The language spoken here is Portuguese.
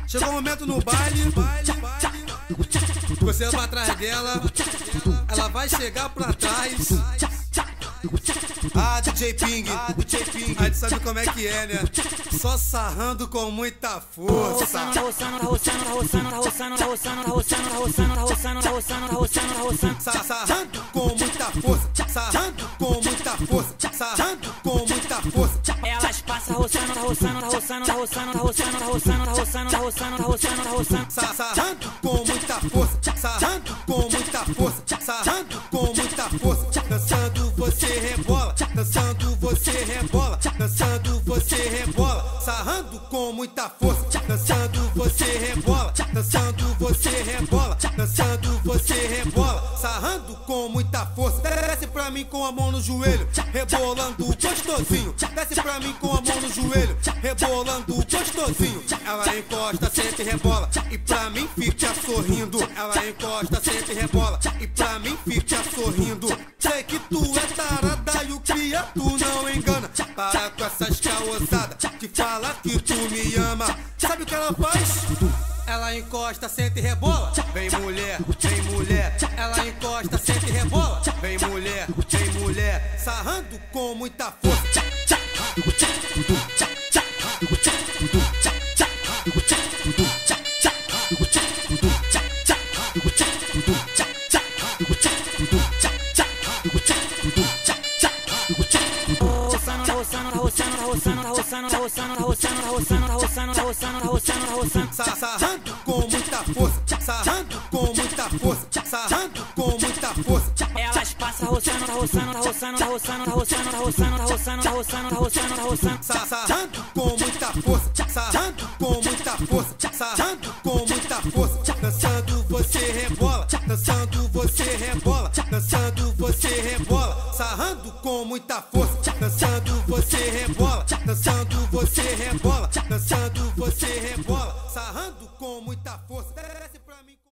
Chegou o momento no baile, você vai atrás dela, ela vai chegar pra trás. Ah, DJ Ping, a gente sabe como é que é, né? Só sarrando com muita força. Sarrando com muita força, sarrando com muita força, sarrando com muita força. Elas passam roçando, sarrando com muita força, sarrando com muita força, sarrando com muita força. Dançando você rebola, dançando você rebola, dançando você rebola, sarrando com muita força. Dançando você rebola, dançando você rebola, dançando você rebola, sarrando com muita força. Desce pra mim com a mão no joelho, rebolando gostosinho. Desce pra mim com a mão no joelho, rebolando gostosinho. Ela encosta, sente e rebola, e pra mim fica sorrindo. Ela encosta, sente e rebola, e pra mim fica sorrindo. Sei que tu é tarada e o cria tu não engana. Para com essas caosadas que fala que tu me ama. Sabe o que ela faz? Ela encosta, sente e rebola. Vem mulher, vem mulher. Ela encosta, sente e rebola. Vem mulher, sarrando com muita força. Sarrando com muita força, sarrando com muita força, sarrando com muita força. Elas passam roçando, sarrando com muita força, sarrando com muita força, sarrando com muita força. Dançando você rebola, dançando você rebola, dançando você rebola, sarrando com muita força. Dançando você rebola, dançando você rebola, dançando você rebola, sarrando com muita força. Desce pra mim.